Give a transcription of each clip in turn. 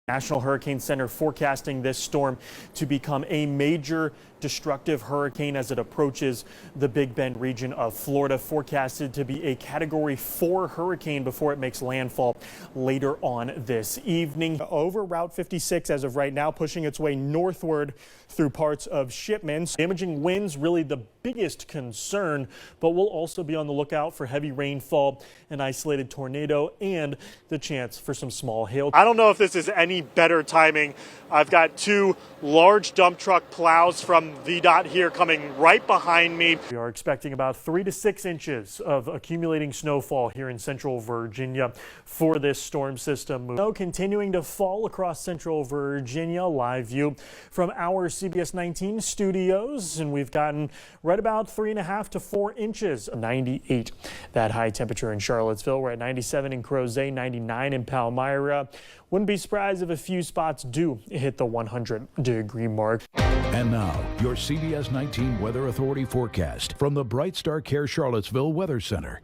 National Hurricane Center forecasting this storm to become a major destructive hurricane as it approaches the Big Bend region of Florida, forecasted to be a Category 4 hurricane before it makes landfall later on this evening. Over Route 56 as of right now, pushing its way northward through parts of Shipments. Damaging winds really the biggest concern, but we'll also be on the lookout for heavy rainfall, an isolated tornado, and the chance for some small hail. I don't know if this is any better timing. I've got two large dump truck plows from VDOT here coming right behind me. We are expecting about 3 to 6 inches of accumulating snowfall here in central Virginia for this storm system. Snow continuing to fall across central Virginia. Live view from our CBS 19 studios, and we've gotten right about 3.5 to 4 inches. 98 that high temperature in Charlottesville. We're at 97 in Crozet, 99 in Palmyra. Wouldn't be surprised if a few spots do hit the 100-degree mark. And now, your CBS 19 Weather Authority forecast from the Bright Star Care Charlottesville Weather Center.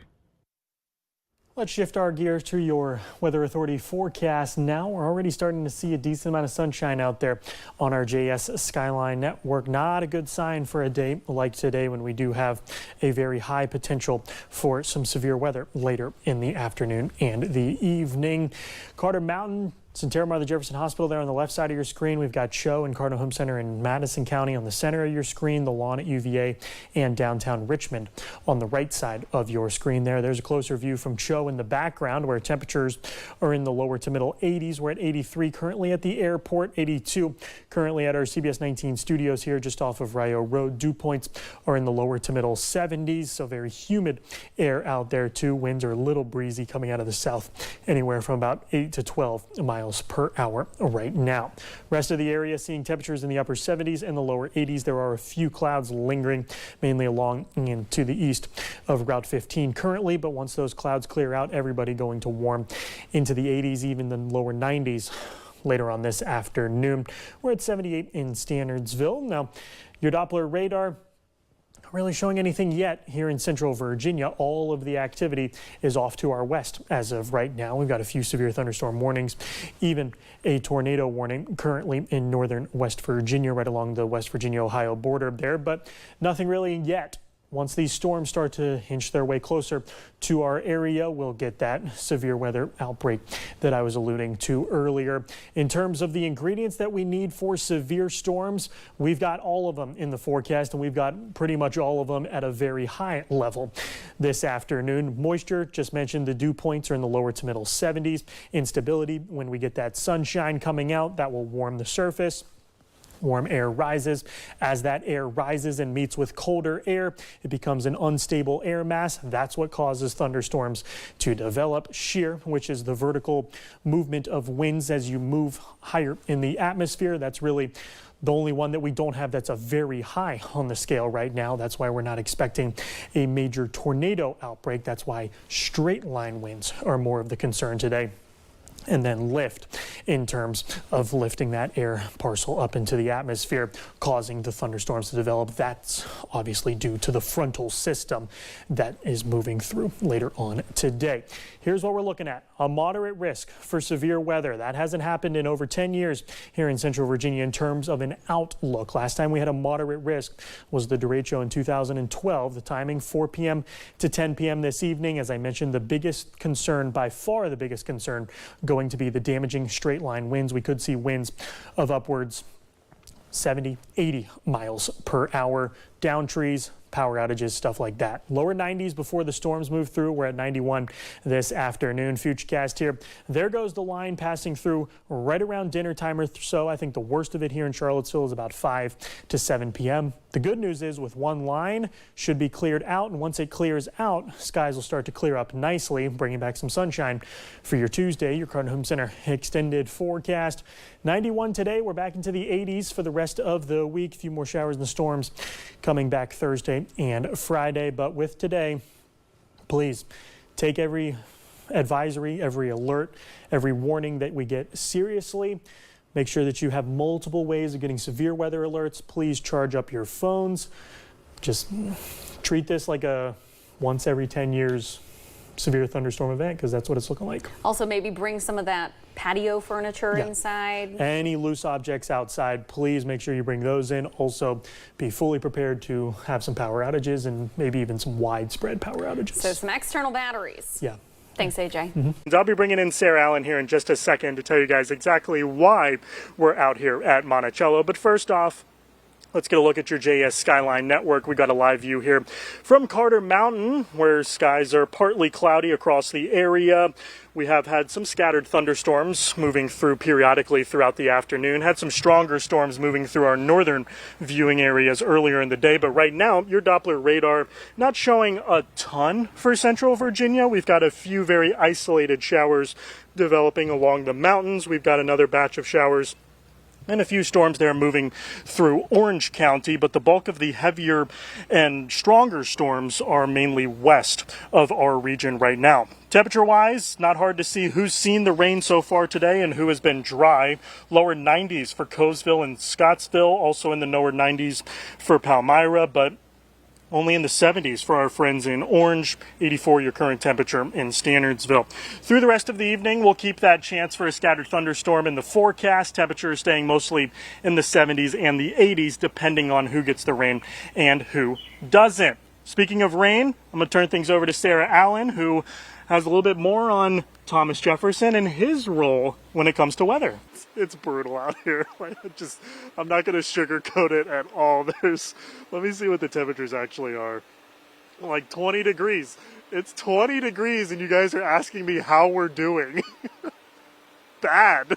Let's shift our gears to your Weather Authority forecast. Now we're already starting to see a decent amount of sunshine out there on our JS Skyline network. Not a good sign for a day like today when we do have a very high potential for some severe weather later in the afternoon and the evening. Carter Mountain, Centerra the Jefferson Hospital there on the left side of your screen. We've got Cho and Cardinal Home Center in Madison County on the center of your screen, the lawn at UVA, and downtown Richmond on the right side of your screen there. There's a closer view from Cho in the background where temperatures are in the lower to middle 80s. We're at 83 currently at the airport, 82 currently at our CBS 19 studios here just off of Rio Road. Dew points are in the lower to middle 70s, so very humid air out there too. Winds are a little breezy coming out of the south, anywhere from about 8 to 12 miles per hour right now. Rest of the area seeing temperatures in the upper 70s and the lower 80s. There are a few clouds lingering mainly along and to the east of Route 15 currently, but once those clouds clear out, everybody going to warm into the 80s, even the lower 90s later on this afternoon. We're at 78 in Standardsville. Now, your Doppler radar really showing anything yet here in central Virginia. All of the activity is off to our west as of right now. We've got a few severe thunderstorm warnings, even a tornado warning currently in northern West Virginia, right along the West Virginia-Ohio border there, but nothing really yet. Once these storms start to inch their way closer to our area, we'll get that severe weather outbreak that I was alluding to earlier. In terms of the ingredients that we need for severe storms, we've got all of them in the forecast, and we've got pretty much all of them at a very high level this afternoon. Moisture, just mentioned, the dew points are in the lower to middle 70s. Instability, when we get that sunshine coming out, that will warm the surface. Warm air rises. As that air rises and meets with colder air, it becomes an unstable air mass. That's what causes thunderstorms to develop. Shear, which is the vertical movement of winds as you move higher in the atmosphere. That's really the only one that we don't have that's a very high on the scale right now. That's why we're not expecting a major tornado outbreak. That's why straight line winds are more of the concern today. And then lift in terms of lifting that air parcel up into the atmosphere, causing the thunderstorms to develop. That's obviously due to the frontal system that is moving through later on today. Here's what we're looking at. A moderate risk for severe weather. That hasn't happened in over 10 years here in central Virginia in terms of an outlook. Last time we had a moderate risk was the derecho in 2012. The timing 4 p.m. to 10 p.m. this evening. As I mentioned, the biggest concern, by far the biggest concern, going to be the damaging straight line winds. We could see winds of upwards 70, 80 miles per hour, down trees, power outages, stuff like that. Lower 90s before the storms move through. We're at 91 this afternoon. Futurecast here. There goes the line passing through right around dinner time or so. I think the worst of it here in Charlottesville is about 5 to 7 p.m. The good news is with one line should be cleared out, and once it clears out, skies will start to clear up nicely, bringing back some sunshine for your Tuesday. Your Cardinal Home Center extended forecast. 91 today. We're back into the 80s for the rest of the week. A few more showers and storms coming back Thursday and Friday. But with today, please take every advisory, every alert, every warning that we get seriously. Make sure that you have multiple ways of getting severe weather alerts. Please charge up your phones. Just treat this like a once every 10 years severe thunderstorm event, because that's what it's looking like. Also, maybe bring some of that patio furniture inside. Any loose objects outside, please make sure you bring those in. Also, be fully prepared to have some power outages and maybe even some widespread power outages. So some external batteries. Yeah. Thanks, AJ. I'll be bringing in Sarah Allen here in just a second to tell you guys exactly why we're out here at Monticello. But first off, let's get a look at your JS Skyline network. We got a live view here from Carter Mountain, where skies are partly cloudy across the area. We have had some scattered thunderstorms moving through periodically throughout the afternoon. Had some stronger storms moving through our northern viewing areas earlier in the day. But right now, your Doppler radar not showing a ton for central Virginia. We've got a few very isolated showers developing along the mountains. We've got another batch of showers and a few storms there moving through Orange County, but the bulk of the heavier and stronger storms are mainly west of our region right now. Temperature-wise, not hard to see who's seen the rain so far today and who has been dry. Lower 90s for Coseville and Scottsville, also in the lower 90s for Palmyra, but only in the 70s for our friends in Orange, 84 your current temperature in Standardsville. Through the rest of the evening, we'll keep that chance for a scattered thunderstorm in the forecast. Temperatures staying mostly in the 70s and the 80s, depending on who gets the rain and who doesn't. Speaking of rain, I'm going to turn things over to Sarah Allen, who has a little bit more on Thomas Jefferson and his role when it comes to weather. It's brutal out here. I'm not going to sugarcoat it at all. Let me see what the temperatures actually are. Like 20 degrees. It's 20 degrees and you guys are asking me how we're doing. Bad.